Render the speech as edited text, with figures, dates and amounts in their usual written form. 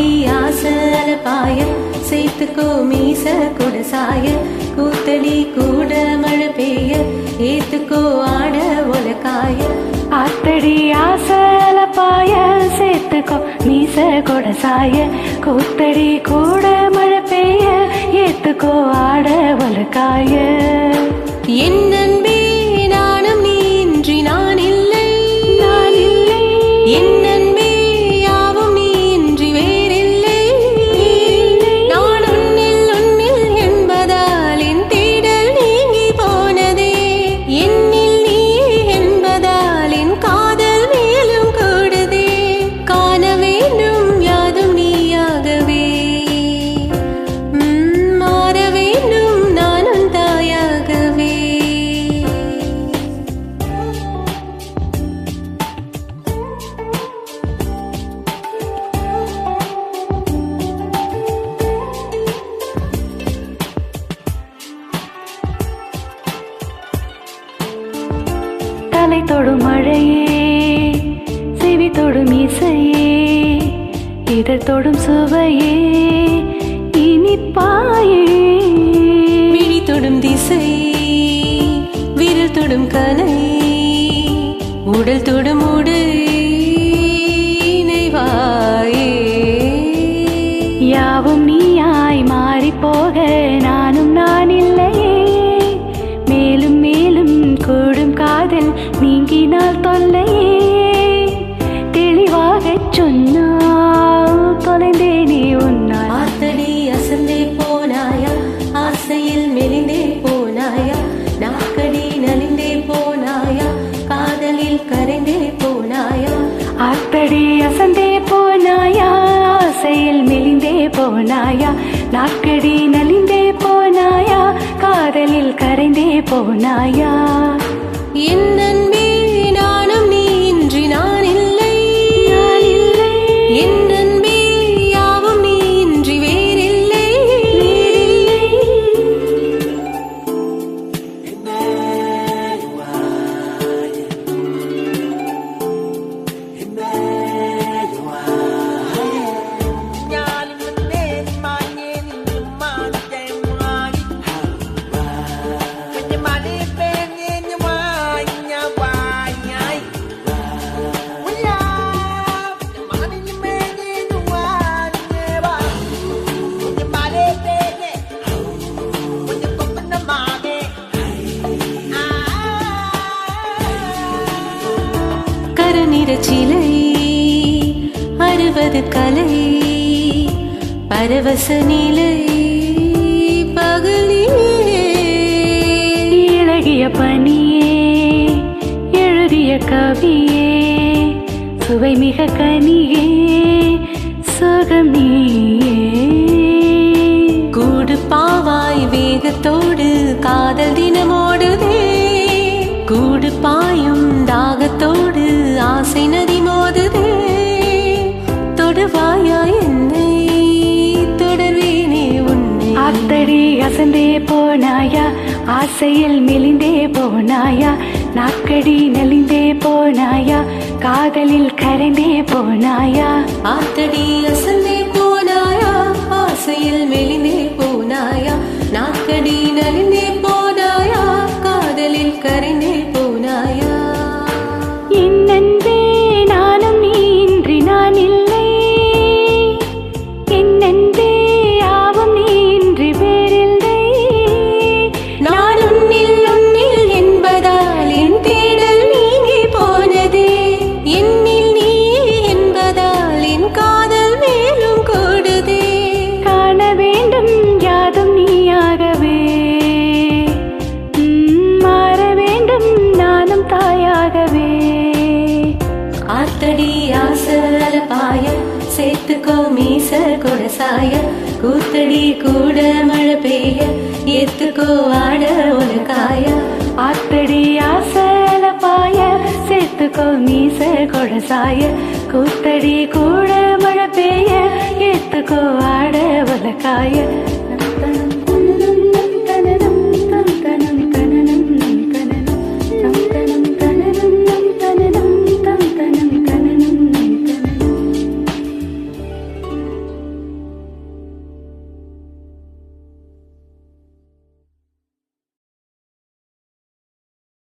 ஆத்தடி ஆசல பாய சேர்த்துக்கோ மீச குடசாய கூத்தடி கூட மழை பெய்ய ஏத்துக்கோ ஆட உலக்காய ஆத்தடி ஆசல பாய சேர்த்துக்கோ மீச கொடசாய கூத்தடி கூட மழை பெய்ய ஏத்துக்கோ ஆட உலக்காய என் நண்பே நானும் நீ இன்றி நான் இல்லை என் நண்பே யாவும் நீ இன்றி வேறில்லை நான் உன்னில் என்பதால் என் தேடல் நீங்கி போனதே என்னில் நீ என்பதால் என் காதல் மேலும் கூடுதே காண வேண்டும் யாதும் நீயாகவே மாற வேண்டும் நானும் தாயாகவே தலை தொடும் மழையே செவி தொடும் இசையே இதழ் தொடும் சுவையே இனிப்பாயே விழி தொடும் திசை விரல் தொடும் கலை உடல் தொடும் உடை இணைவாயே யாவும் நீயாய் மாறி போக நானும் நான் இல்லையே மேலும் மேலும் கூடும் காதல் நீங்கினால் தொல்லையே தெளிவாகச் சொன்னால் தொலைந்தேனே உன்னால் ஆத்தடி அசந்தே போனாயா ஆசையில் மெலிந்தே போனாயா நாக்கடி நலிந்தே போனாயா காதலில் கரைந்தே போனாயா ஆத்தடி அசந்தே போனாயா ஆசையில் மெலிந்தே போனாயா நாக்கடி நலிந்தே போனாயா காதலில் கரைந்தே போனாயா என் நண்பே நானும் நீ இன்றி நான் இல்லை என் நண்பே யாவும் நீ இன்றி வேறில்லை கரநிறச்சிலை அறுவது கலை பரவச நிலை பகலிலே இழகிய பனியே எழுதிய கவியே சுவை மிக கனியே சுகம் நீயே கூடு பாவாய் வேகத்தோடு காதல் தினமோடுதே கூடு பாயும் தாகத்தோடு ஆசை நதி மோதுதே தொடுவாயா என்னை தொடர்வேனே உன்னை ஆத்தடி அசந்தே போனாயா ஆசையில் மெலிந்தே போனாயா நாக்கடி நலிந்தே போனாயா காதலில் கரைந்தே போனாயா ஆத்தடி அசந்தே போனாயா ஆசையில் மெலிந்தே போனாயா நாக்கடி நலிந்தே போனாயா காதலில் கரைந்தே போனாயா என் நண்பே நானும் நீ இன்றி நான் இல்லை என் நண்பே யாவும் நீ இன்றி வேறில்லை நான் உன்னில் என்பதால் என் தேடல் நீங்கி போனதே என்னில் நீ என்பதால் என் காதல் மேலும் கூடுதே காண வேண்டும் யாதும் நீயாகவே மாற வேண்டும் நானும் தாயாகவே ஆத்தடி ஆசல பாய சேர்த்துக்கோ மீச கொடசாய கூத்தடி கூட மழை பெய்ய ஏத்துக்கோ ஆட உலகாய ஆத்தடி ஆசல பாய சேர்த்துக்கோ மீச கொடசாய கூத்தடி கூட மழை பெய்ய ஏத்துக்கோ ஆட உலகாய